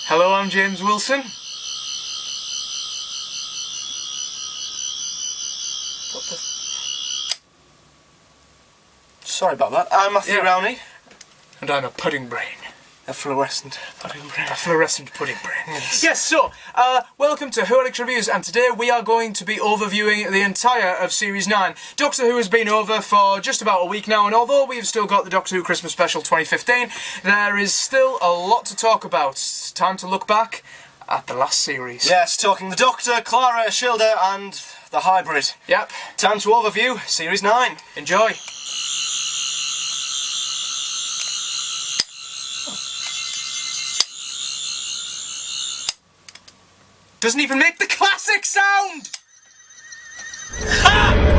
Hello, I'm James Wilson. Sorry about that. I'm Matthew Rowney. And I'm a pudding brain. A fluorescent pudding brain. A fluorescent pudding brain. Yes. So, welcome to Whoelix Reviews, and today we are going to be overviewing the entire of Series 9. Doctor Who has been over for just about a week now, and although we've still got the Doctor Who Christmas Special 2015, there is still a lot to talk about. It's time to look back at the last series. Yes, talking the Doctor, Clara, Ashildr, and the Hybrid. Yep. Time to overview Series 9. Enjoy. Doesn't even make the classic sound! Ha!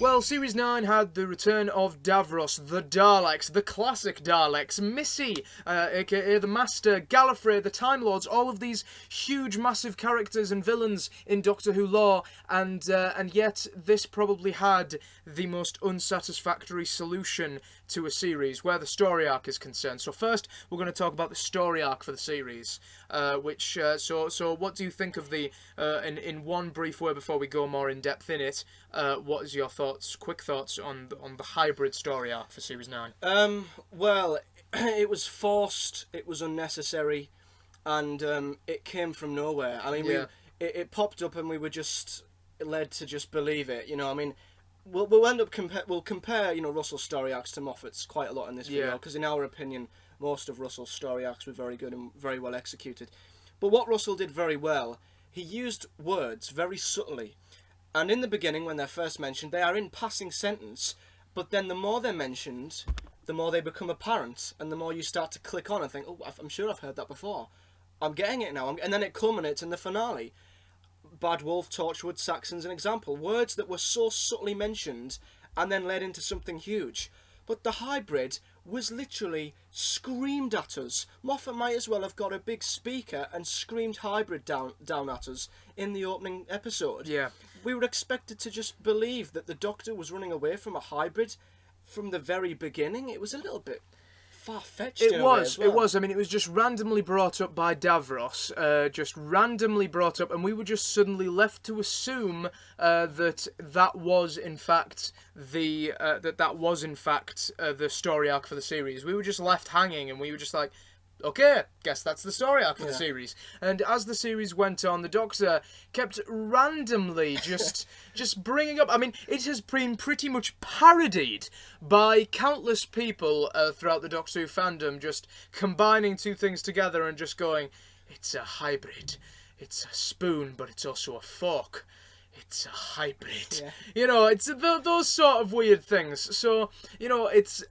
Well, Series 9 had the return of Davros, the Daleks, the classic Daleks, Missy, aka the Master, Gallifrey, the Time Lords, all of these huge, massive characters and villains in Doctor Who lore, and yet this probably had the most unsatisfactory solution to a series where the story arc is concerned. So first, we're going to talk about the story arc for the series, so what do you think of the, in one brief word before we go more in depth in it, what is your quick thoughts on the hybrid story arc for Series 9? Well, it was forced, it was unnecessary, and it came from nowhere. I mean, it popped up and we were just led to just believe it, you know. I mean, we'll end up we'll compare, you know, Russell's story arcs to Moffat's quite a lot in this video, because in our opinion, most of Russell's story arcs were very good and very well executed. But what Russell did very well, he used words very subtly. And in the beginning, when they're first mentioned, they are in passing sentence, but then the more they're mentioned, the more they become apparent, and the more you start to click on and think, oh, I'm sure I've heard that before. I'm getting it now. And then it culminates in the finale. Bad Wolf, Torchwood, Saxon's an example. Words that were so subtly mentioned and then led into something huge. But the hybrid was literally screamed at us. Moffat might as well have got a big speaker and screamed hybrid down at us in the opening episode. Yeah. We were expected to just believe that the Doctor was running away from a hybrid from the very beginning. It was a little bit far-fetched. It was. I mean, it was just randomly brought up by Davros, just randomly brought up, and we were just suddenly left to assume that was in fact the story arc for the series. We were just left hanging, and we were just like, okay, guess that's the story arc for the series. And as the series went on, the Doctor kept randomly just bringing up... I mean, it has been pretty much parodied by countless people throughout the Doctor Who fandom, just combining two things together and just going, it's a hybrid, it's a spoon, but it's also a fork. It's a hybrid. Yeah. You know, it's those sort of weird things. So, you know, it's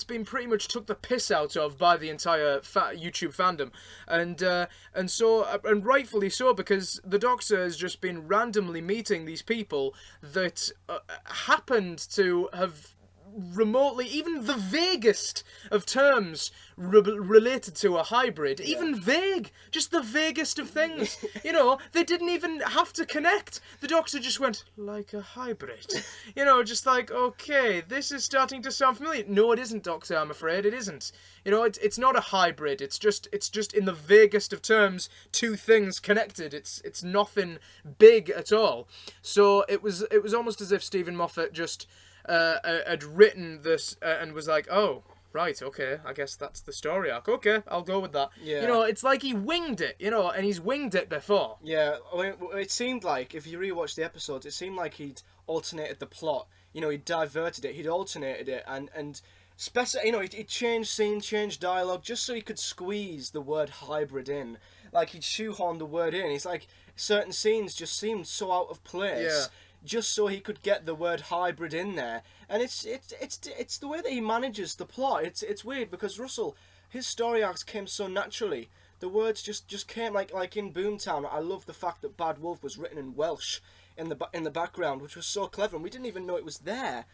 been pretty much took the piss out of by the entire YouTube fandom, and rightfully so, because the Doctor has just been randomly meeting these people that happened to have remotely, even the vaguest of terms related to a hybrid, even vague, just the vaguest of things, you know, they didn't even have to connect. The Doctor just went, like a hybrid, you know, just like, okay, this is starting to sound familiar. No, it isn't, Doctor, I'm afraid, it isn't. You know, it's not a hybrid, it's just in the vaguest of terms, two things connected, it's nothing big at all. So it was almost as if Stephen Moffat just had written this and was like, oh, right, okay, I guess that's the story arc. Okay, I'll go with that. Yeah. You know, it's like he winged it, you know, and he's winged it before. Yeah, I mean, it seemed like, if you rewatch the episodes, it seemed like he'd alternated the plot. You know, he'd diverted it, he'd alternated it, and you know, he'd changed scenes, changed dialogue, just so he could squeeze the word hybrid in. Like, he'd shoehorn the word in. It's like, certain scenes just seemed so out of place. Yeah. Just so he could get the word hybrid in there, and it's the way that he manages the plot. It's weird because Russell, his story arcs came so naturally. The words just came like in Boomtown. I love the fact that Bad Wolf was written in Welsh in the background, which was so clever, and we didn't even know it was there.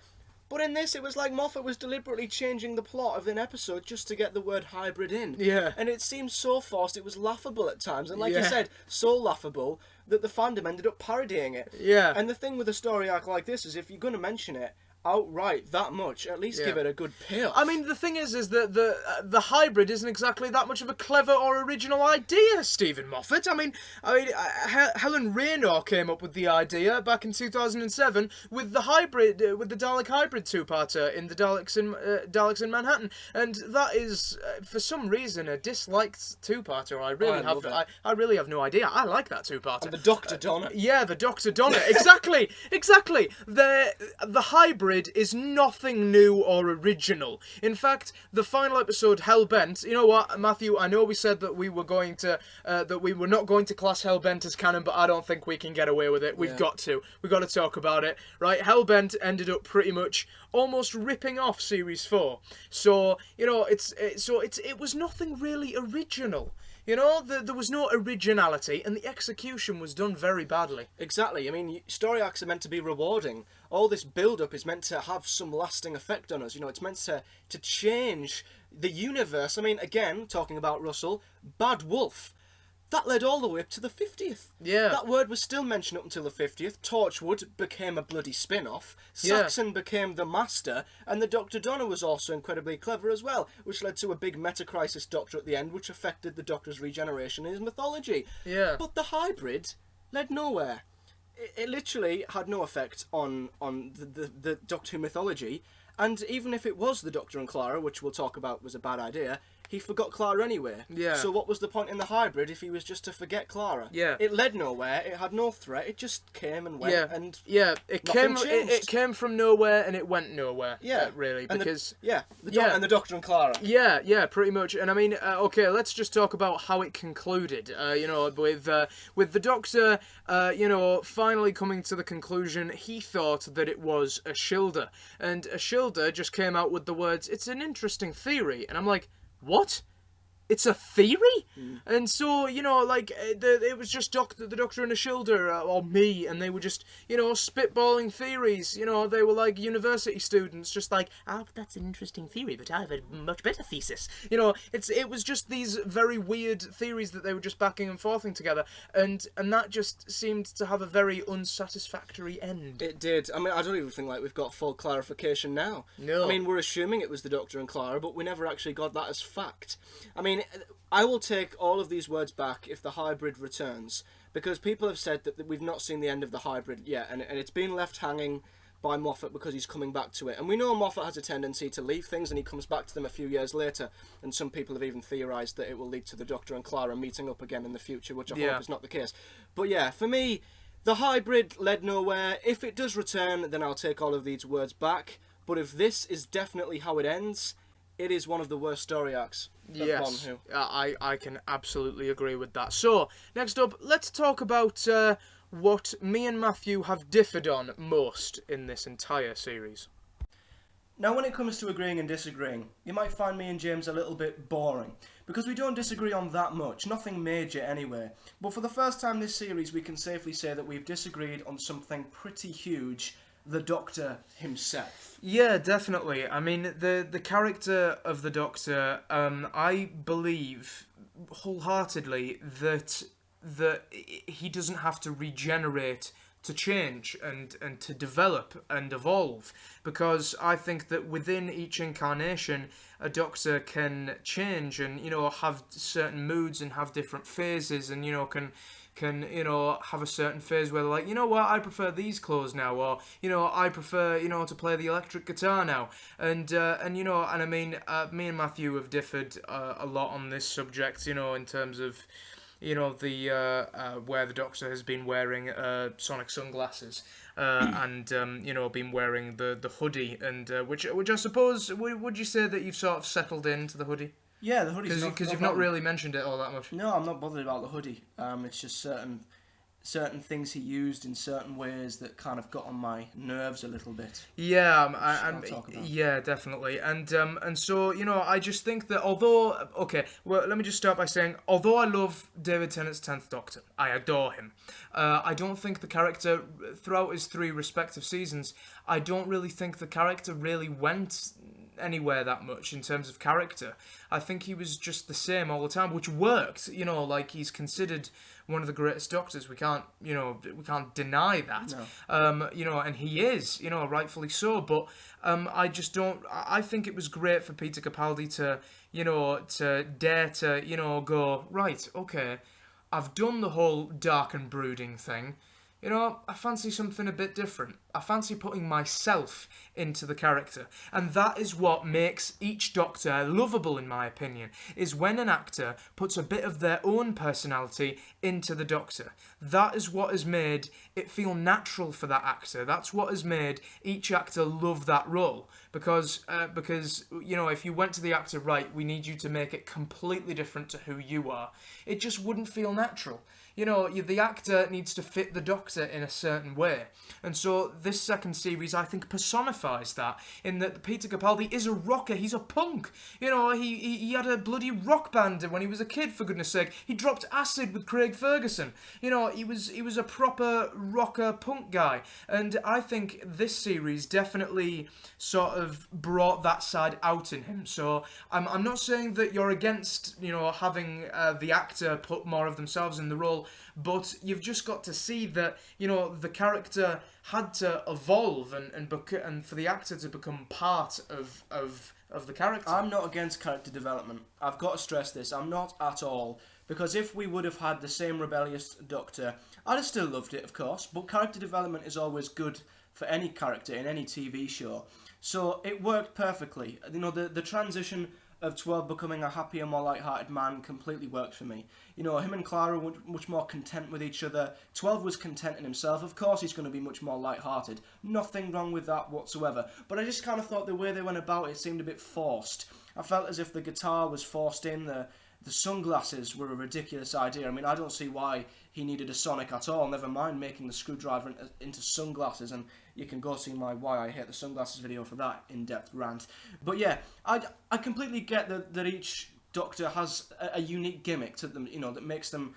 But in this, it was like Moffat was deliberately changing the plot of an episode just to get the word hybrid in. Yeah. And it seemed so forced, it was laughable at times. And like you Yeah. said, so laughable that the fandom ended up parodying it. Yeah. And the thing with a story arc like this is if you're going to mention it outright that much, at least Yeah. give it a good payoff. I mean, the thing is that the hybrid isn't exactly that much of a clever or original idea, Stephen Moffat. I mean, Helen Raynor came up with the idea back in 2007 with the hybrid, with the Dalek hybrid two-parter in the Daleks in Manhattan, and that is for some reason a disliked two-parter. I really have no idea. I like that two-parter. And the Dr. Donner. Yeah, the Dr. Donner. Exactly. The hybrid is nothing new or original. In fact, the final episode, Hellbent. You know what, Matthew? I know we said that we were not going to class Hellbent as canon, but I don't think we can get away with it. We've got to talk about it, right? Hellbent ended up pretty much almost ripping off Series 4. So you know, it was nothing really original. You know, there was no originality, and the execution was done very badly. Exactly. I mean, story arcs are meant to be rewarding. All this build-up is meant to have some lasting effect on us. You know, it's meant to change the universe. I mean, again, talking about Russell, Bad Wolf. That led all the way up to the 50th. Yeah. That word was still mentioned up until the 50th. Torchwood became a bloody spin-off. Saxon became the Master. And the Dr. Donner was also incredibly clever as well, which led to a big meta-crisis Doctor at the end, which affected the Doctor's regeneration in his mythology. Yeah. But the hybrid led nowhere. It literally had no effect on the Doctor Who mythology. And even if it was the Doctor and Clara, which we'll talk about was a bad idea, he forgot Clara anyway. Yeah. So what was the point in the hybrid if he was just to forget Clara? Yeah. It led nowhere. It had no threat. It just came and went. Yeah. And It nothing came. changed. It came from nowhere and it went nowhere. Yeah. Really, And because. and the Doctor and Clara. Yeah, pretty much. And I mean, okay, let's just talk about how it concluded. You know, with the Doctor, you know, finally coming to the conclusion, he thought that it was Ashildr, and Ashildr just came out with the words, "It's an interesting theory," and I'm like, what? It's a theory? And so, you know, like, it was just the Doctor and Ashildr, or me, and they were just, you know, spitballing theories. You know, they were like university students, just like, but that's an interesting theory, but I have a much better thesis. You know, it was just these very weird theories that they were just backing and forthing together, and that just seemed to have a very unsatisfactory end. It did. I mean, I don't even think like we've got full clarification now. No. I mean, we're assuming it was the Doctor and Clara, but we never actually got that as fact. I mean, I will take all of these words back if the hybrid returns, because people have said that we've not seen the end of the hybrid yet, and it's been left hanging by Moffat because he's coming back to it. And we know Moffat has a tendency to leave things and he comes back to them a few years later, and some people have even theorised that it will lead to the Doctor and Clara meeting up again in the future, which I hope is not the case. But yeah, for me, the hybrid led nowhere. If it does return, then I'll take all of these words back. But if this is definitely how it ends, it is one of the worst story arcs of Yes, Who. I can absolutely agree with that. So, next up, let's talk about what me and Matthew have differed on most in this entire series. Now, when it comes to agreeing and disagreeing, you might find me and James a little bit boring, because we don't disagree on that much, nothing major anyway. But for the first time this series, we can safely say that we've disagreed on something pretty huge, the Doctor himself. Yeah, definitely. I mean, the character of the Doctor, I believe wholeheartedly that he doesn't have to regenerate to change and to develop and evolve, because I think that within each incarnation a Doctor can change and, you know, have certain moods and have different phases, and, you know, can you know, have a certain phase where they're like, you know what, I prefer these clothes now, or, you know, I prefer, you know, to play the electric guitar now, and you know, and I mean, me and Matthew have differed a lot on this subject, you know, in terms of, you know, the where the Doctor has been wearing sonic sunglasses, and you know, been wearing the hoodie, and which I suppose, would you say that you've sort of settled into the hoodie? Yeah, the hoodie's Because you've not really mentioned it all that much. No, I'm not bothered about the hoodie. It's just certain certain things he used in certain ways that kind of got on my nerves a little bit. Yeah, I'll talk about. yeah, definitely, and so I just think that although let me just start by saying although I love David Tennant's 10th Doctor, I adore him. I don't think the character throughout his 3 respective seasons, I don't really think the character really went anywhere that much in terms of character. I think he was just the same all the time, which worked. Like he's considered one of the greatest Doctors. We can't deny that. No. And he is, rightfully so. But I just don't. I think it was great for Peter Capaldi to dare to go right. Okay, I've done the whole dark and brooding thing. I fancy something a bit different. I fancy putting myself into the character. And that is what makes each Doctor lovable, in my opinion, is when an actor puts a bit of their own personality into the Doctor. That is what has made it feel natural for that actor. That's what has made each actor love that role. Because if you went to the actor, right, we need you to make it completely different to who you are, it just wouldn't feel natural. The actor needs to fit the Doctor in a certain way. And so this second series, I think, personifies that, in that Peter Capaldi is a rocker. He's a punk. He had a bloody rock band when he was a kid, for goodness sake. He dropped acid with Craig Ferguson. He was a proper rocker punk guy. And I think this series definitely sort of brought that side out in him. So I'm not saying that you're against, having the actor put more of themselves in the role, but you've just got to see that the character had to evolve and for the actor to become part of the character. I'm not against character development. I've got to stress this. I'm not at all. Because if we would have had the same rebellious Doctor, I'd have still loved it, of course. But character development is always good for any character in any TV show. So it worked perfectly. The transition of 12 becoming a happier, more light-hearted man completely worked for me. Him and Clara were much more content with each other. 12 was content in himself. Of course he's going to be much more light-hearted. Nothing wrong with that whatsoever. But I just kind of thought the way they went about it seemed a bit forced. I felt as if the guitar was forced in, the sunglasses were a ridiculous idea. I mean, I don't see why he needed a Sonic at all, never mind making the screwdriver into sunglasses, and you can go see my Why I Hate the Sunglasses video for that in-depth rant. But yeah, I completely get that each Doctor has a unique gimmick to them, that makes them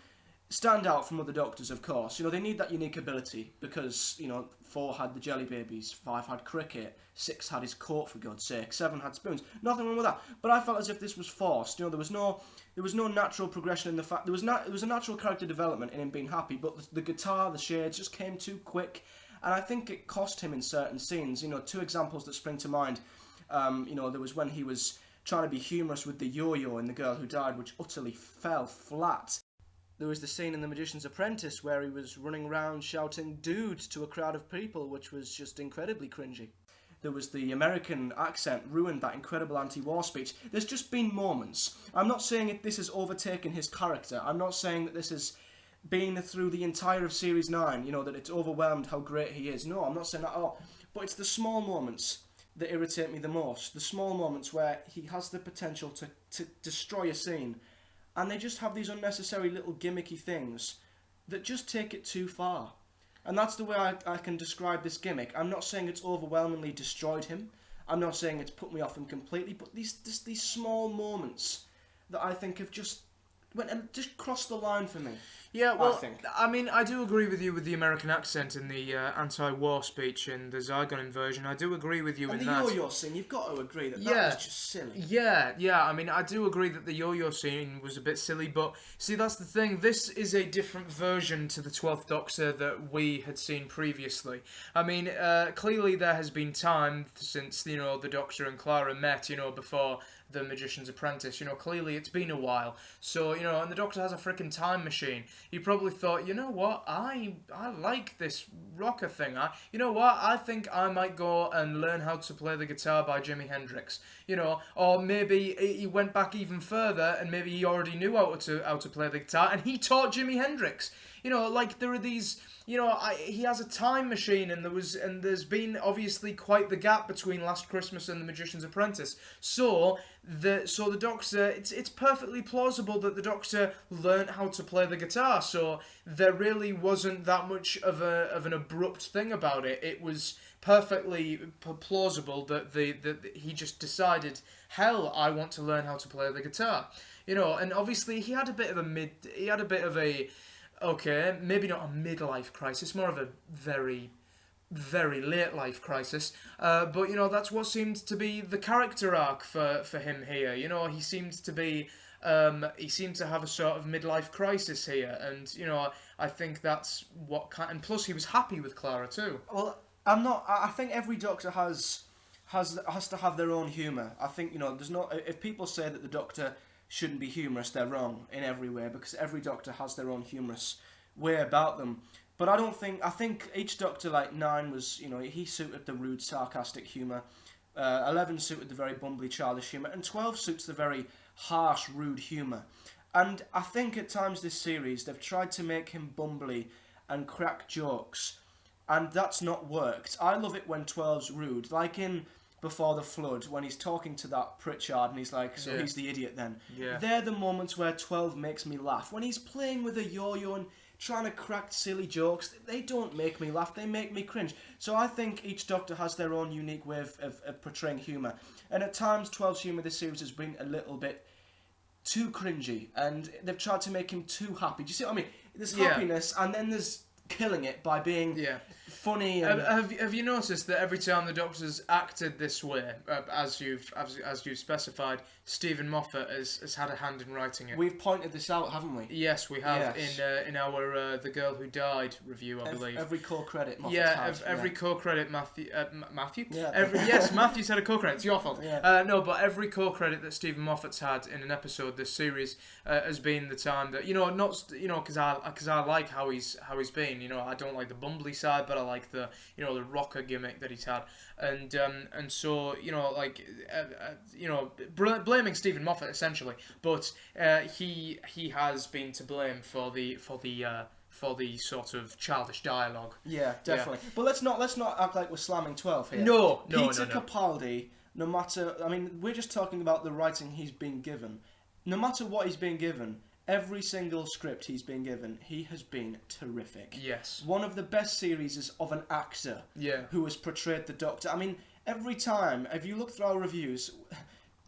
stand out from other Doctors, of course. They need that unique ability because, 4 had the jelly babies, 5 had cricket, 6 had his coat, for God's sake, 7 had spoons. Nothing wrong with that. But I felt as if this was forced. There was no natural progression in the fact. There was a natural character development in him being happy, but the guitar, the shades just came too quick, and I think it cost him in certain scenes. 2 examples that spring to mind. There was when he was trying to be humorous with the yo-yo in The Girl Who Died, which utterly fell flat. There was the scene in The Magician's Apprentice where he was running around shouting "dude" to a crowd of people, which was just incredibly cringy. There was the American accent ruined that incredible anti-war speech. There's just been moments. I'm not saying this has overtaken his character. I'm not saying that this has been through the entire of Series 9, that it's overwhelmed how great he is. No, I'm not saying that at all. But it's the small moments that irritate me the most. The small moments where he has the potential to destroy a scene, and they just have these unnecessary little gimmicky things that just take it too far. And that's the way I can describe this gimmick. I'm not saying it's overwhelmingly destroyed him. I'm not saying it's put me off him completely. But these small moments that I think have just crossed the line for me. Yeah, well, I mean, I do agree with you with the American accent in the anti-war speech in the Zygon inversion. I do agree with you in that. And the yo-yo scene, you've got to agree that was just silly. Yeah, I mean, I do agree that the yo-yo scene was a bit silly, but see, that's the thing. This is a different version to the 12th Doctor that we had seen previously. I mean, clearly there has been time since, the Doctor and Clara met, before The Magician's Apprentice. Clearly it's been a while. So, and the Doctor has a freaking time machine. You probably thought, you know what, I like this rocker thing. I think I might go and learn how to play the guitar by Jimi Hendrix. Or maybe he went back even further and maybe he already knew how to play the guitar and he taught Jimi Hendrix. like there are these, he has a time machine, and there's been obviously quite the gap between Last Christmas and The Magician's Apprentice. So the Doctor, it's perfectly plausible that the Doctor learnt how to play the guitar. So there really wasn't that much of an abrupt thing about it. It was perfectly plausible that he just decided, hell, I want to learn how to play the guitar. And obviously he had a bit of a okay, maybe not a midlife crisis, more of a very, very late life crisis. But that's what seemed to be the character arc for him here. He seemed to be he seemed to have a sort of midlife crisis here, and I think that's what and plus he was happy with Clara too. Well, I think every Doctor has to have their own humour. I think there's not. If people say that the Doctor shouldn't be humorous, they're wrong in every way, because every Doctor has their own humorous way about them. But I think each Doctor, like 9 was, he suited the rude, sarcastic humour. 11 suited the very bumbly, childish humour, and 12 suits the very harsh, rude humour. And I think at times this series they've tried to make him bumbly and crack jokes, and that's not worked. I love it when 12's rude, like in Before the Flood, when he's talking to that Pritchard and he's like, so he's the idiot then. Yeah. They're the moments where 12 makes me laugh. When he's playing with a yo-yo and trying to crack silly jokes, they don't make me laugh, they make me cringe. So I think each Doctor has their own unique way of portraying humour. And at times 12's humour this series has been a little bit too cringy, and they've tried to make him too happy. Do you see what I mean? There's happiness, and then there's killing it by being funny. And Have you noticed that every time the Doctor's acted this way, as you've specified, Stephen Moffat has had a hand in writing it? We've pointed this out, haven't we? Yes, we have. In our The Girl Who Died review, I believe. Every co-credit Moffat's had. Every co-credit Matthew. Yeah. Yes, Matthew's had a co-credit. It's your fault. Yeah. No, but every co-credit that Stephen Moffat's had in an episode this series has been the time that because I like how he's been. I don't like the bumbly side, but I like the the rocker gimmick that he's had, and so blaming Stephen Moffat essentially, but he has been to blame for the sort of childish dialogue. Yeah, definitely. Yeah. But let's not act like we're slamming 12 here. No. Peter Capaldi, no matter, we're just talking about the writing he's been given. No matter what he's been given, every single script he's been given, he has been terrific. Yes. One of the best series is of an actor who has portrayed the Doctor. Every time, if you look through our reviews,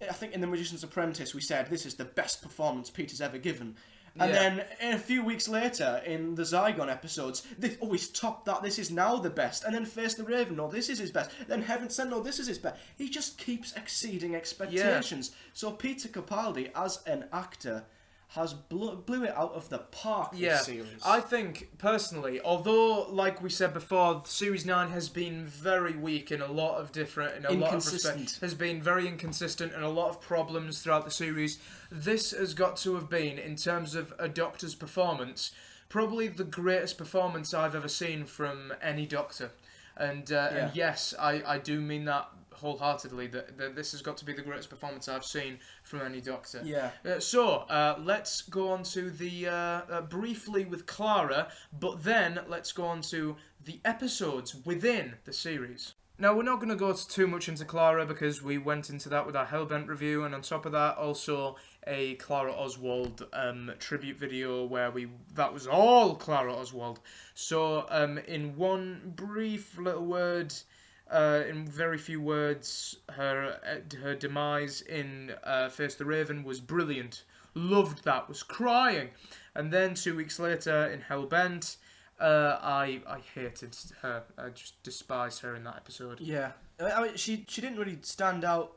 I think in The Magician's Apprentice we said this is the best performance Peter's ever given. And then a few weeks later, in the Zygon episodes, he's topped that, this is now the best. And then Face the Raven, no, this is his best. Then Heaven Sent, no, this is his best. He just keeps exceeding expectations. Yeah. So Peter Capaldi, as an actor, has blew it out of the park this series. I think, personally, although, like we said before, Series 9 has been very weak in a lot of respects, has been very inconsistent and a lot of problems throughout the series, this has got to have been, in terms of a Doctor's performance, probably the greatest performance I've ever seen from any Doctor. And yes, I do mean that wholeheartedly, that this has got to be the greatest performance I've seen from any Doctor. Yeah. So let's go on to the briefly with Clara, but then let's go on to the episodes within the series. Now, we're not going to go too much into Clara because we went into that with our Hellbent review, and on top of that, also a Clara Oswald tribute video where that was all Clara Oswald. So, in one brief little word, in very few words, her demise in Face the Raven was brilliant. Loved that, was crying. And then 2 weeks later in Hellbent, I hated her. I just despised her in that episode. Yeah, she didn't really stand out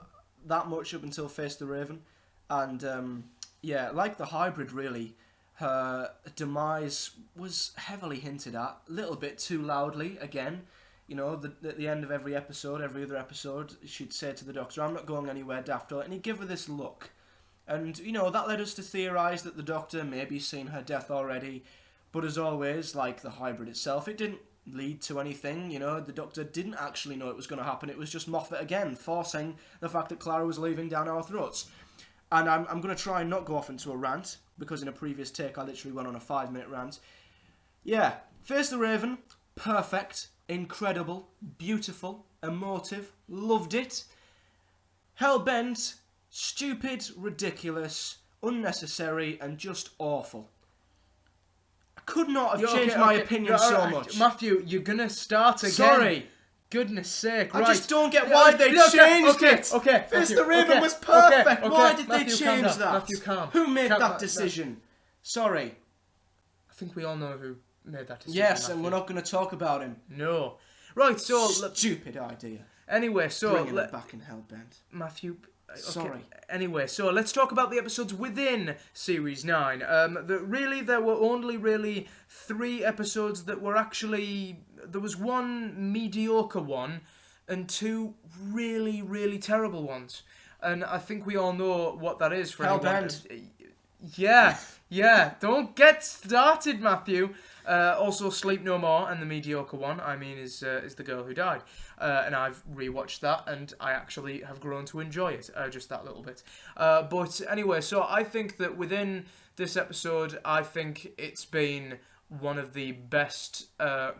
that much up until Face the Raven, and like the hybrid, really, her demise was heavily hinted at, a little bit too loudly again. At the end of every other episode, she'd say to the Doctor, "I'm not going anywhere, Daft," and he'd give her this look, and that led us to theorise that the Doctor maybe seen her death already. But as always, like the hybrid itself, it didn't lead to anything. The Doctor didn't actually know it was going to happen. It was just Moffat again forcing the fact that Clara was leaving down our throats. And I'm going to try and not go off into a rant, because in a previous take I literally went on a 5-minute rant. Yeah, Face the Raven, perfect, incredible, beautiful, emotive, loved it. Hellbent, stupid, ridiculous, unnecessary, and just awful. I could not have changed my opinion so much. Matthew, you're gonna start again. Sorry. Goodness sake, I right. just don't get why they changed it. Okay, Face Matthew, the Raven okay, was perfect. okay, Why did Matthew, they calm change down. that? Matthew, calm. Who made that decision? Sorry. I think we all know who made that decision. Yes, Matthew. and we're not going to talk about him. No. Right, so... Stupid idea. Anyway, so... Bringing it back in Hellbent. Matthew... Okay. Sorry. Anyway, so let's talk about the episodes within Series 9. There were only really 3 episodes that were actually... There was one mediocre one and 2 really, really terrible ones. And I think we all know what that is for Hellbent. Yeah. Don't get started, Matthew. Also, Sleep No More, and the mediocre one, I mean, is The Girl Who Died. And I've rewatched that, and I actually have grown to enjoy it, just that little bit. But anyway, so I think that within this episode, I think it's been one of the best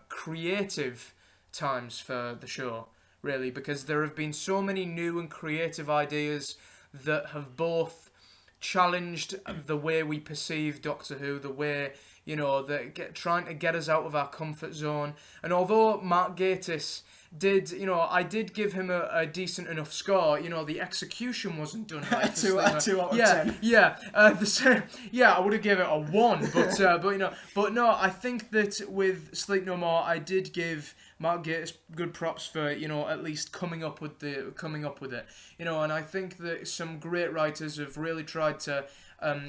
creative times for the show, really, because there have been so many new and creative ideas that have both challenged the way we perceive Doctor Who, the way, trying to get us out of our comfort zone. And although Mark Gatiss did, I did give him a decent enough score, the execution wasn't done right. 2 out of 10. Yeah, I would have given it a 1, but no, I think that with Sleep No More, I did give Mark Gatiss good props for, at least coming up with it, and I think that some great writers have really tried to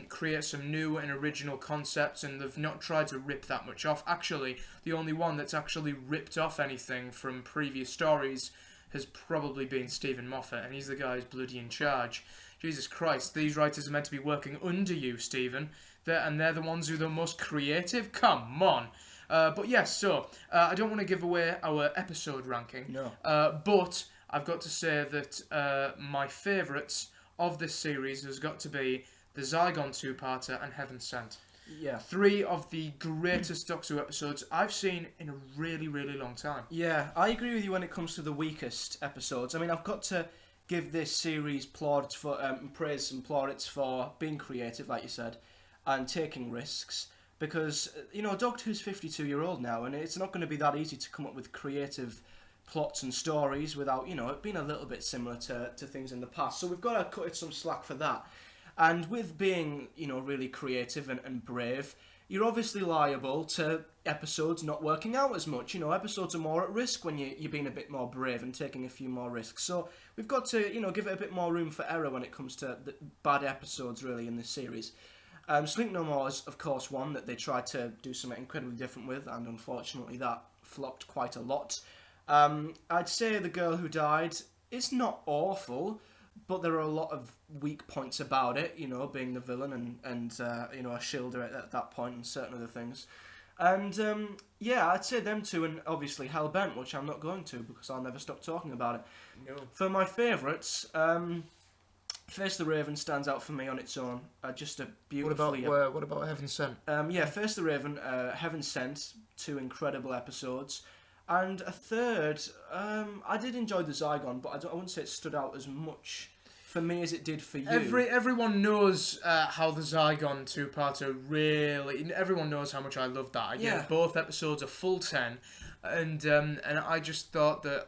create some new and original concepts, and they've not tried to rip that much off. Actually, the only one that's actually ripped off anything from previous stories has probably been Stephen Moffat, and he's the guy who's bloody in charge. Jesus Christ, these writers are meant to be working under you, Stephen, they're the ones who are the most creative? Come on! But yes, so I don't want to give away our episode ranking. No. But I've got to say that my favourites of this series has got to be the Zygon 2-parter and Heaven Sent. Yeah. 3 of the greatest Doctor Who episodes I've seen in a really, really long time. Yeah, I agree with you when it comes to the weakest episodes. I mean, I've got to give this series plaudits for praise and plaudits for being creative, like you said, and taking risks. Because, Doctor Who's 52-year-old now, and it's not going to be that easy to come up with creative plots and stories without, it being a little bit similar to things in the past. So we've got to cut it some slack for that. And with being, really creative and brave, you're obviously liable to episodes not working out as much. Episodes are more at risk when you're being a bit more brave and taking a few more risks. So we've got to, give it a bit more room for error when it comes to the bad episodes, really, in this series. Sleep No More is, of course, one that they tried to do something incredibly different with, and unfortunately that flopped quite a lot. I'd say The Girl Who Died is not awful, but there are a lot of weak points about it, being the villain and Ashildr at that point and certain other things. And, I'd say them 2, and obviously Hellbent, which I'm not going to because I'll never stop talking about it. No. For my favourites, Face the Raven stands out for me on its own. Just a beautifully... What about Heaven Sent? Face the Raven, Heaven Sent, 2 incredible episodes. And a third, I did enjoy the Zygon, but I wouldn't say it stood out as much for me as it did for you. Everyone knows how the Zygon 2-parter really... Everyone knows how much I loved that. I gave both episodes a full 10. And I just thought that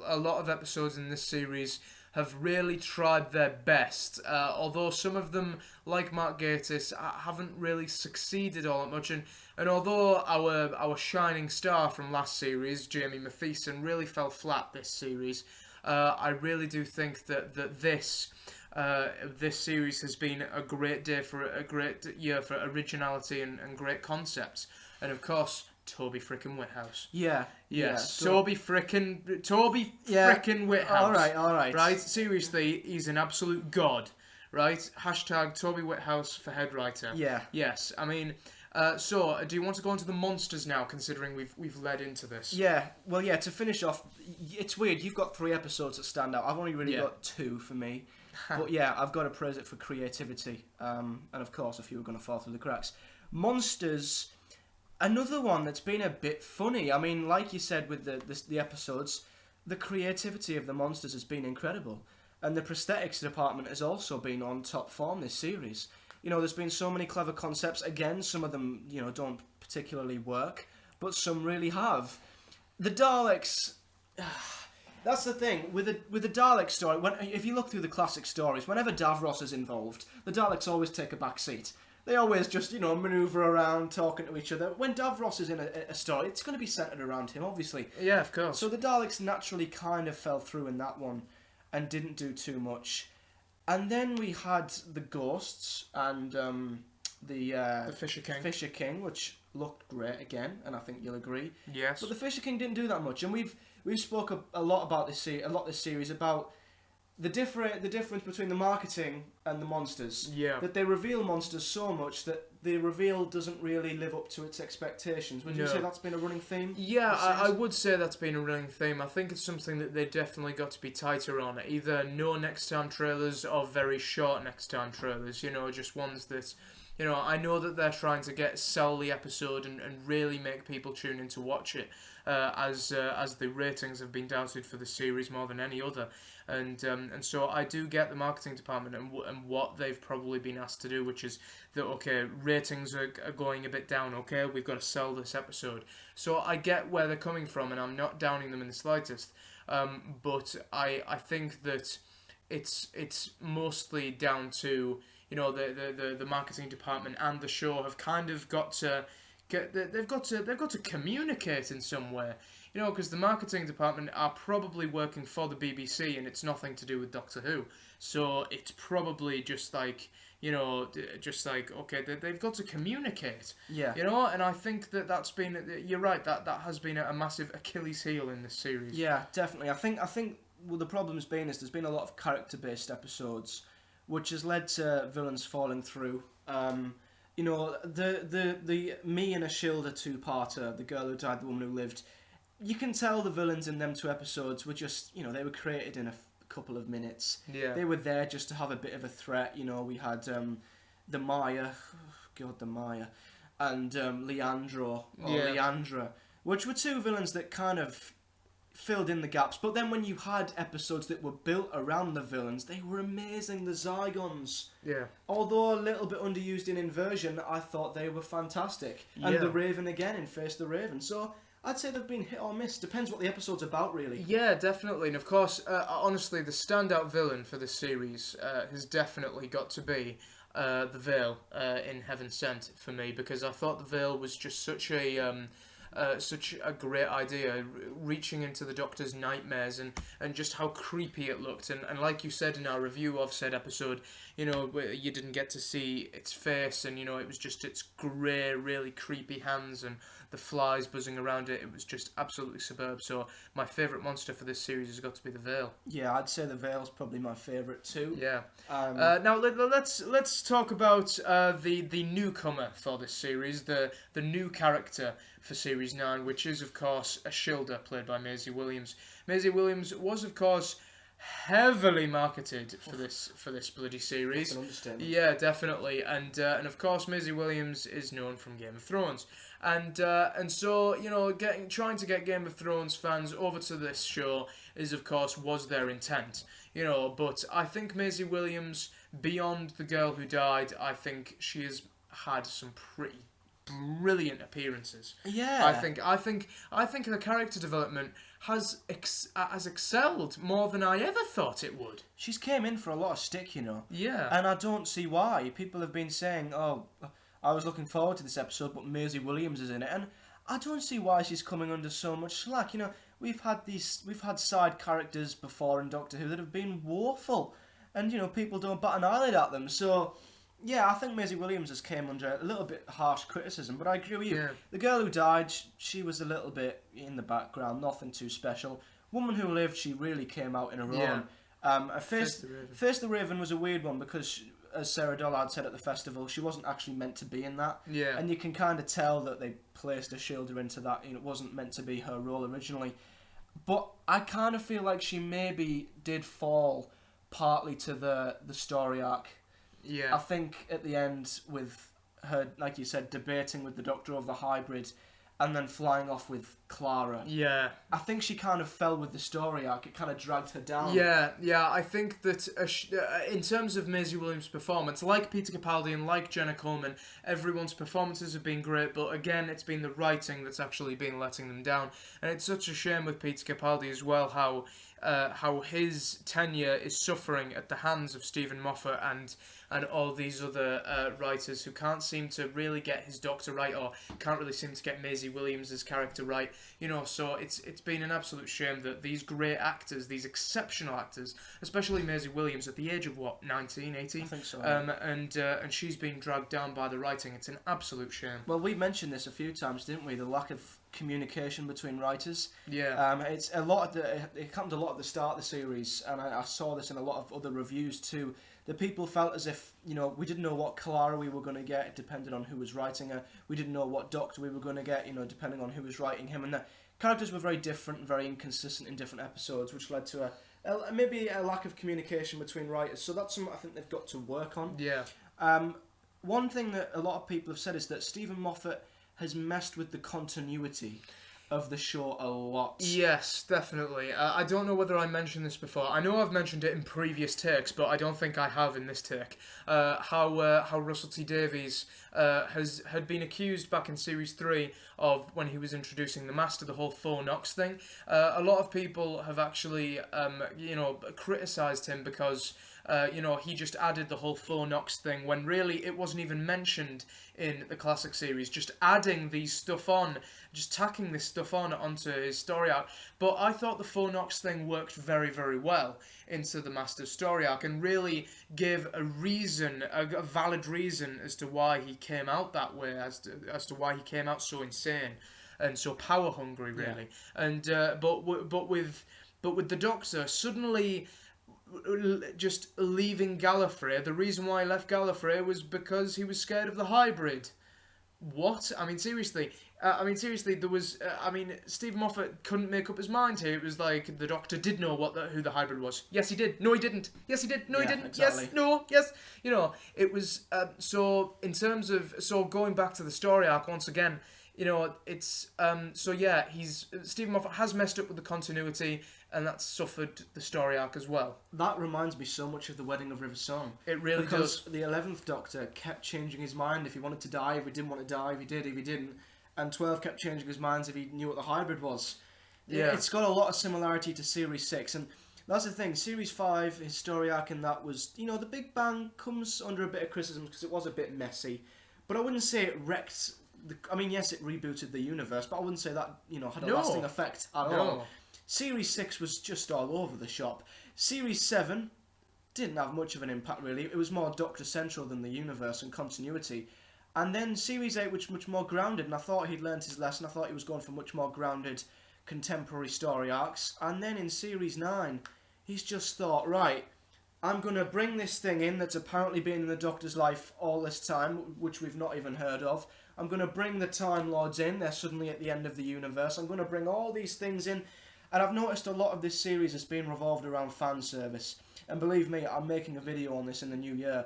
a lot of episodes in this series have really tried their best, although some of them, like Mark Gatiss, haven't really succeeded all that much. And although our shining star from last series, Jamie Mathieson, really fell flat this series, I really do think that this series has been a great year for originality and great concepts. And of course, Toby frickin' Whithouse. Yeah. Yes. Yeah, Toby frickin' Whithouse. All right. Right? Seriously, he's an absolute god. Right? Hashtag Toby Whithouse for head writer. Yeah. Yes. I mean, so do you want to go into the monsters now, considering we've led into this? Yeah. Well, yeah. To finish off, it's weird. You've got 3 episodes that stand out. I've only really got 2 for me. But yeah, I've got to praise it for creativity. And of course, a few are going to fall through the cracks. Monsters. Another one that's been a bit funny. I mean, like you said with the episodes, the creativity of the monsters has been incredible. And the prosthetics department has also been on top form this series. You know, there's been so many clever concepts. Again, some of them, you know, don't particularly work, but some really have. The Daleks... That's the thing with the Dalek story. If you look through the classic stories, whenever Davros is involved, the Daleks always take a back seat. They always just, you know, manoeuvre around, talking to each other. When Davros is in a story, it's going to be centred around him, obviously. Yeah, of course. So the Daleks naturally kind of fell through in that one and didn't do too much. And then we had the Ghosts and the Fisher King, which looked great again, and I think you'll agree. Yes. But the Fisher King didn't do that much, and we've spoke a lot about this series about the difference between the marketing and the monsters. Yeah. That they reveal monsters so much that the reveal doesn't really live up to its expectations. Would you say that's been a running theme? Yeah, I would say that's been a running theme. I think it's something that they definitely got to be tighter on. Either no next time trailers or very short next time trailers. You know, just ones that... You know, I know that they're trying to sell the episode and really make people tune in to watch it, as the ratings have been doubted for the series more than any other, and so I do get the marketing department and what they've probably been asked to do, which is that okay, ratings are going a bit down. Okay, we've got to sell this episode. So I get where they're coming from, and I'm not downing them in the slightest. But I think that it's mostly down to, you know, the marketing department and the show have kind of got to they've got to communicate in some way, you know, because the marketing department are probably working for the BBC and it's nothing to do with Doctor Who, so it's probably just like, you know, just like, okay, they've got to communicate, you know, and I think that's been, you're right, that has been a massive Achilles heel in this series. Yeah, definitely. I think well, the problem's been is there's been a lot of character based episodes, which has led to villains falling through. You know, the me and Ashildr two-parter, the girl who died, the woman who lived, you can tell the villains in them two episodes were just, you know, they were created in a couple of minutes. Yeah. They were there just to have a bit of a threat. You know, we had the Maya, and Leandra, which were two villains that kind of filled in the gaps. But then when you had episodes that were built around the villains, they were amazing. The Zygons, although a little bit underused in Inversion, I thought they were fantastic. And the Raven again in Face the Raven. So I'd say they've been hit or miss. Depends what the episode's about, really. Yeah, definitely. And of course, honestly, the standout villain for this series has definitely got to be the Veil in Heaven Sent for me, because I thought the Veil was just such a great idea, reaching into the Doctor's nightmares and just how creepy it looked. And like you said in our review of said episode, you know, you didn't get to see its face, and, you know, it was just its grey, really creepy hands and the flies buzzing around it. It was just absolutely superb. So my favourite monster for this series has got to be the Veil. Yeah, I'd say the Veil's probably my favourite too. Yeah. Now let's talk about the newcomer for this series, the new character for Series 9, which is, of course, Ashildr, played by Maisie Williams. Maisie Williams was, of course, heavily marketed for this bloody series. That's an understatement. Yeah, definitely. And of course, Maisie Williams is known from Game of Thrones. And so, you know, trying to get Game of Thrones fans over to this show was their intent. You know, but I think Maisie Williams, beyond The Girl Who Died, I think she has had some pretty brilliant appearances. Yeah. I think her character development has excelled more than I ever thought it would. She's came in for a lot of stick, you know. Yeah. And I don't see why. People have been saying, "Oh, I was looking forward to this episode, but Maisie Williams is in it," and I don't see why she's coming under so much slack. You know, we've had side characters before in Doctor Who that have been woeful, and, you know, people don't bat an eyelid at them. So yeah, I think Maisie Williams has came under a little bit harsh criticism, but I agree with you. Yeah. The Girl Who Died, she was a little bit in the background, nothing too special. Woman Who Lived, she really came out in her own. Face the Raven was a weird one because, as Sarah Dollard said at the festival, she wasn't actually meant to be in that. Yeah. And you can kind of tell that they placed Ashildr into that. You know, it wasn't meant to be her role originally. But I kind of feel like she maybe did fall partly to the story arc. Yeah. I think at the end with her, like you said, debating with the Doctor over the hybrid, and then flying off with Clara. Yeah. I think she kind of fell with the story arc. It kind of dragged her down. Yeah. I think that in terms of Maisie Williams' performance, like Peter Capaldi and like Jenna Coleman, everyone's performances have been great, but again, it's been the writing that's actually been letting them down. And it's such a shame with Peter Capaldi as well, how his tenure is suffering at the hands of Stephen Moffat and all these other writers who can't seem to really get his Doctor right, or can't really seem to get Maisie Williams' character right. You know, so it's been an absolute shame that these great actors, these exceptional actors, especially Maisie Williams at the age of, what, 19, 18? I think so. And she's being dragged down by the writing. It's an absolute shame. Well, we mentioned this a few times, didn't we? The lack of communication between writers. Yeah. It's a lot of it happened a lot at the start of the series, and I saw this in a lot of other reviews too. The people felt as if, you know, we didn't know what Clara we were going to get. It depended on who was writing her. We didn't know what Doctor we were going to get, you know, depending on who was writing him. And the characters were very different and very inconsistent in different episodes, which led to maybe a lack of communication between writers. So that's something I think they've got to work on. Yeah. One thing that a lot of people have said is that Stephen Moffat has messed with the continuity of the show a lot. Yes, definitely. I don't know whether I mentioned this before. I know I've mentioned it in previous takes, but I don't think I have in this take. How Russell T Davies had been accused back in Series 3 of, when he was introducing the Master, the whole Four Knocks thing. A lot of people have actually, criticised him because he just added the whole Four Knocks thing when really it wasn't even mentioned in the classic series. Just adding these stuff on, just tacking this stuff on onto his story arc. But I thought the Four Knocks thing worked very, very well into the Master's story arc and really gave a reason, a valid reason as to why he came out that way, as to why he came out so insane and so power hungry, really. Yeah. And but with the Doctor suddenly just leaving Gallifrey, the reason why he left Gallifrey was because he was scared of the hybrid. What? I mean, seriously, there was... Stephen Moffat couldn't make up his mind here. It was like, the Doctor did know who the hybrid was. Yes, he did. No, he didn't. Yes, he did. No, he didn't. Exactly. Yes, no, yes. You know, it was... So, in terms of... So, going back to the story arc, once again, you know, it's... Stephen Moffat has messed up with the continuity, and that's suffered the story arc as well. That reminds me so much of The Wedding of River Song. It really does. Because the 11th Doctor kept changing his mind if he wanted to die, if he didn't want to die, if he did, if he didn't. And 12 kept changing his minds if he knew what the hybrid was. Yeah. It's got a lot of similarity to Series 6. And that's the thing. Series 5, his story arc in that was, you know, the Big Bang comes under a bit of criticism because it was a bit messy. But I wouldn't say it wrecked... yes, it rebooted the universe, but I wouldn't say that, you know, had a lasting effect at all. Series 6 was just all over the shop. Series 7 didn't have much of an impact, really. It was more Doctor Central than the universe and continuity. And then Series 8, which was much more grounded, and I thought he'd learnt his lesson. I thought he was going for much more grounded contemporary story arcs. And then in Series 9, he's just thought, right, I'm going to bring this thing in that's apparently been in the Doctor's life all this time, which we've not even heard of. I'm going to bring the Time Lords in. They're suddenly at the end of the universe. I'm going to bring all these things in. And I've noticed a lot of this series has been revolved around fan service. And believe me, I'm making a video on this in the new year.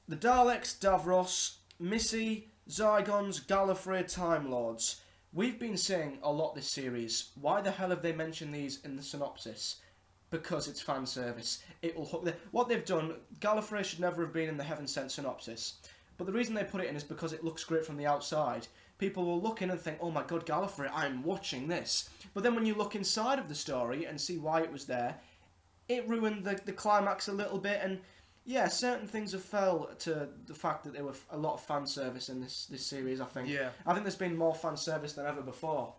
The Daleks, Davros, Missy, Zygons, Gallifrey, Time Lords. We've been saying a lot this series. Why the hell have they mentioned these in the synopsis? Because it's fan service. It will hook. What they've done, Gallifrey should never have been in the Heaven Sent synopsis. But the reason they put it in is because it looks great from the outside. People will look in and think, oh my god, Gallifrey, I'm watching this. But then when you look inside of the story and see why it was there, it ruined the climax a little bit. And yeah, certain things have fell to the fact that there were a lot of fan service in this series, I think. Yeah. I think there's been more fan service than ever before.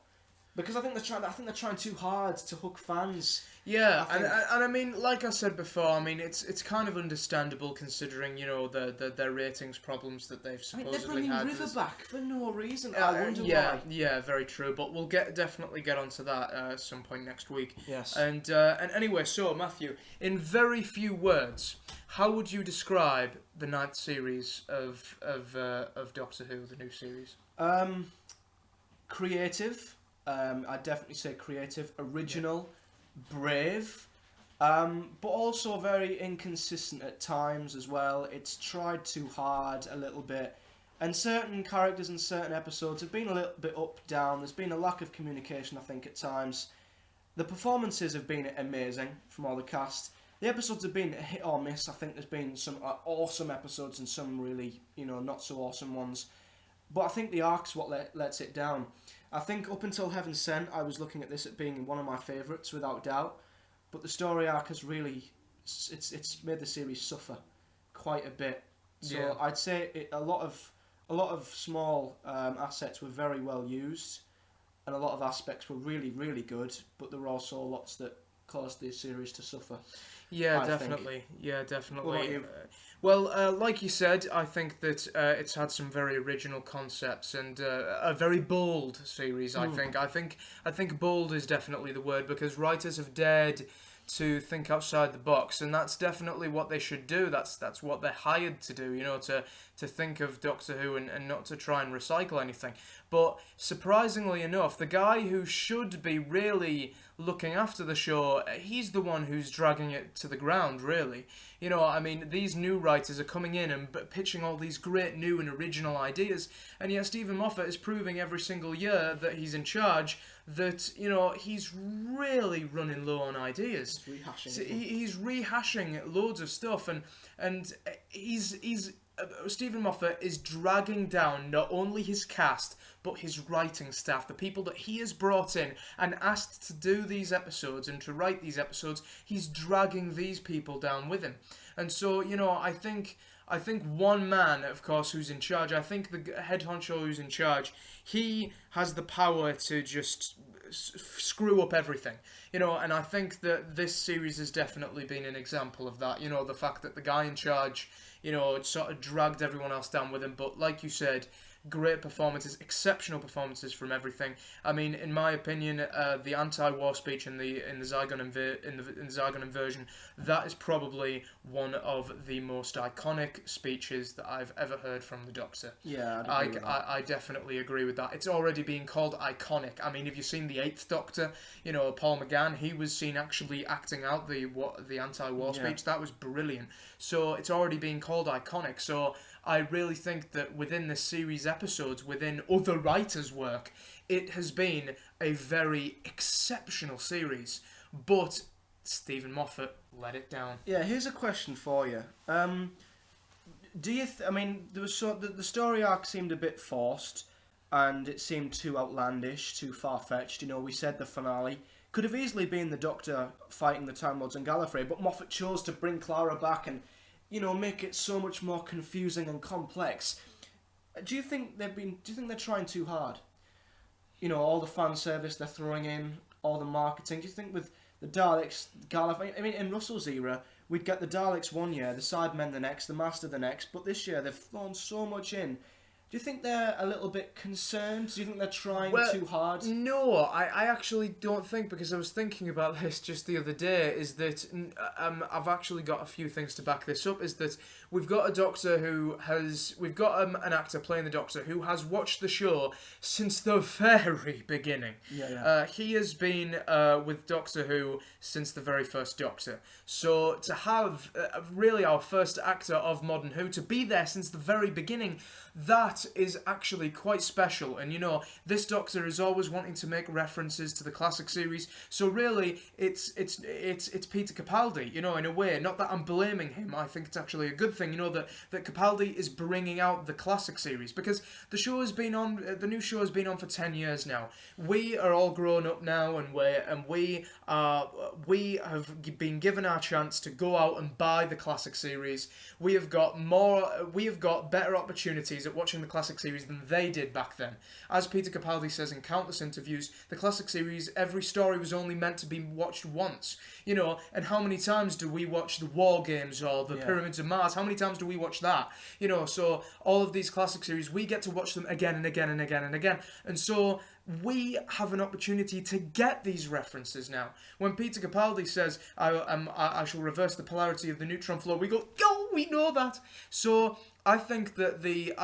Because I think they're trying too hard to hook fans. Yeah, and I mean, like I said before, I mean, it's kind of understandable considering, you know, their ratings problems that they've supposedly they're bringing had. River back for no reason. I wonder why. Yeah, very true. But we'll definitely get onto that at some point next week. Yes. And anyway, so Matthew, in very few words, how would you describe the 9th series of Doctor Who, the new series? Creative. I'd definitely say creative, original, brave, but also very inconsistent at times as well. It's tried too hard a little bit, And certain characters in certain episodes have been a little bit up, down. There's been a lack of communication, I think, at times. The performances have been amazing from all the cast. The episodes have been a hit or miss. I think there's been some awesome episodes and some really, not so awesome ones. But I think the arc's what lets it down. I think up until Heaven Sent, I was looking at this at being one of my favourites, without doubt. But the story arc has really, it's made the series suffer quite a bit. So I'd say a lot of small assets were very well used, and a lot of aspects were really, really good, but there were also lots that caused the series to suffer. Yeah, definitely. Yeah, definitely. What about you? Well, like you said, I think that it's had some very original concepts and a very bold series. I think bold is definitely the word, because writers have dared to think outside the box, and that's definitely what they should do. That's what they're hired to do, to think of Doctor Who and not to try and recycle anything. But surprisingly enough, the guy who should be really looking after the show, he's the one who's dragging it to the ground, really. These new writers are coming in and pitching all these great new and original ideas, and yet Stephen Moffat is proving every single year that he's in charge that, he's really running low on ideas. He's rehashing loads of stuff, and he's Stephen Moffat is dragging down not only his cast, but his writing staff, the people that he has brought in and asked to do these episodes and to write these episodes. He's dragging these people down with him. And so, I think one man, of course, who's in charge, I think the head honcho who's in charge, he has the power to just screw up everything. And I think that this series has definitely been an example of that. The fact that the guy in charge, sort of dragged everyone else down with him. But like you said, great performances, exceptional performances from everything. In my opinion, the anti-war speech in the Zygon inversion, that is probably one of the most iconic speeches that I've ever heard from the Doctor. Yeah, I definitely agree with that. It's already being called iconic. Have you seen the 8th Doctor? Paul McGann, he was seen actually acting out the anti-war speech. That was brilliant. So it's already being called iconic. So I really think that within this series episodes, within other writers' work, it has been a very exceptional series. But Stephen Moffat let it down. Yeah, here's a question for you. Do you? There was the story arc seemed a bit forced, and it seemed too outlandish, too far-fetched. We said the finale could have easily been the Doctor fighting the Time Lords and Gallifrey, but Moffat chose to bring Clara back and make it so much more confusing and complex. Do you think they're trying too hard? All the fan service they're throwing in, all the marketing. Do you think with the Daleks, Gallifrey? In Russell's era, we'd get the Daleks one year, the Sidemen the next, the Master the next. But this year they've thrown so much in. Do you think they're a little bit concerned? Do you think they're trying too hard? No, I actually don't think, because I was thinking about this just the other day, is that I've actually got a few things to back this up, is that we've got a Doctor we've got an actor playing the Doctor who has watched the show since the very beginning. Yeah. He has been with Doctor Who since the very first Doctor. So to have really our first actor of modern Who to be there since the very beginning, that is actually quite special. And this Doctor is always wanting to make references to the classic series, so really it's Peter Capaldi, in a way. Not that I'm blaming him, I think it's actually a good thing, that Capaldi is bringing out the classic series, because the new show has been on for 10 years now. We are all grown up now, and we have been given our chance to go out and buy the classic series. We have got better opportunities at watching the classic series than they did back then. As Peter Capaldi says in countless interviews, the classic series, every story was only meant to be watched once. And how many times do we watch the War Games or the Pyramids of Mars? How many times do we watch that? So all of these classic series, we get to watch them again and again and again and again. And so we have an opportunity to get these references now. When Peter Capaldi says, I shall reverse the polarity of the neutron flow, we go, yo, we know that. So I think that the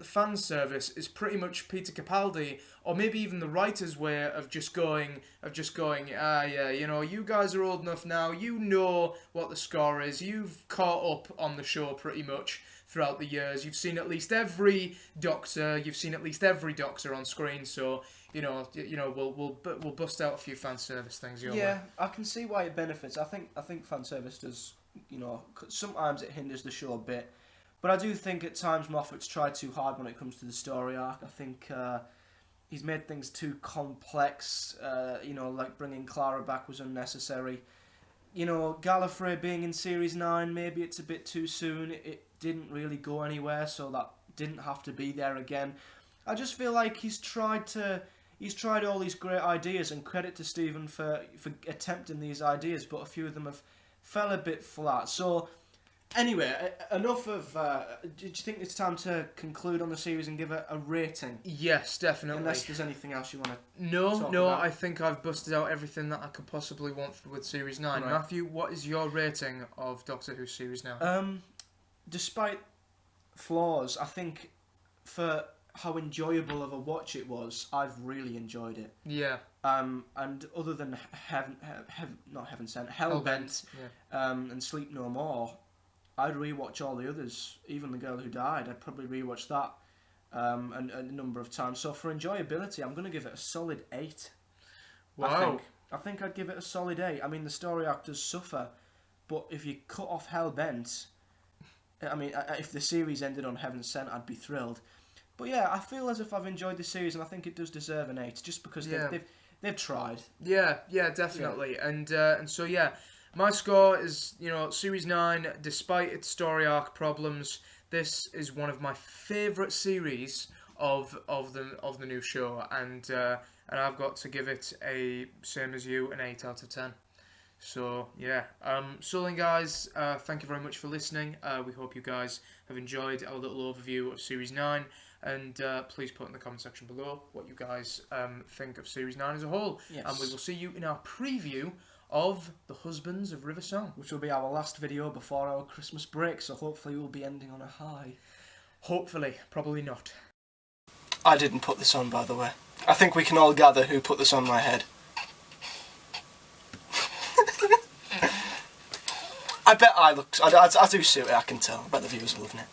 fan service is pretty much Peter Capaldi, or maybe even the writer's way of just going, you guys are old enough now, you know what the score is, you've caught up on the show pretty much, throughout the years. You've seen at least every Doctor. You've seen at least every Doctor on screen. So we'll bust out a few fan service things. Yeah, I can see why it benefits. I think fan service does. Sometimes it hinders the show a bit, but I do think at times Moffat's tried too hard when it comes to the story arc. I think he's made things too complex. Like bringing Clara back was unnecessary. Gallifrey being in Series 9, maybe it's a bit too soon. It didn't really go anywhere, so that didn't have to be there again. I just feel like he's tried all these great ideas, and credit to Stephen for attempting these ideas, but a few of them have fell a bit flat. So, anyway, enough of... do you think it's time to conclude on the series and give it a rating? Yes, definitely. Unless there's anything else you want to No, about. I think I've busted out everything that I could possibly want with Series 9. Right. Matthew, what is your rating of Doctor Who Series 9? Despite flaws, I think for how enjoyable of a watch it was, I've really enjoyed it. Yeah. And other than Heaven Sent, Hellbent, and Sleep No More, I'd rewatch all the others. Even The Girl Who Died, I'd probably rewatch that a number of times. So for enjoyability, I'm going to give it a solid 8. Wow. I think I'd give it a solid 8. I mean, the story arc does suffer, but if you cut off Hellbent, I mean, if the series ended on Heaven Sent, I'd be thrilled. But yeah, I feel as if I've enjoyed the series, and I think it does deserve an 8, just because they've tried. Yeah, definitely. Yeah. And so yeah, my score is Series 9. Despite its story arc problems, this is one of my favourite series of the new show, and I've got to give it same as you, an 8 out of 10. So yeah, so then guys, thank you very much for listening. We hope you guys have enjoyed our little overview of Series 9, and please put in the comment section below what you guys think of Series 9 as a whole. Yes. And we will see you in our preview of The Husbands of River Song, which will be our last video before our Christmas break, so hopefully we'll be ending on a high. Hopefully, probably not. I didn't put this on, by the way. I think we can all gather who put this on my head. I bet I look... I do suit it, I can tell. I bet the viewers are loving it.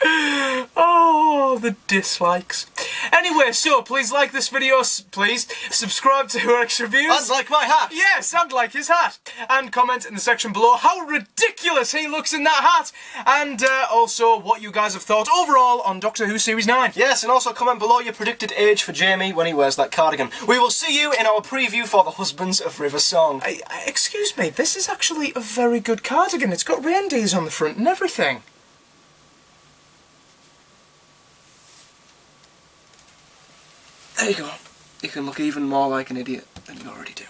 Oh, the dislikes. Anyway, so please like this video, please subscribe to Who Extra Views. And like my hat. Yes, and like his hat. And comment in the section below how ridiculous he looks in that hat. And also what you guys have thought overall on Doctor Who Series 9. Yes, and also comment below your predicted age for Jamie when he wears that cardigan. We will see you in our preview for The Husbands of River Song. Excuse me, this is actually a very good cardigan. It's got reindeers on the front and everything. There you go. You can look even more like an idiot than you already do.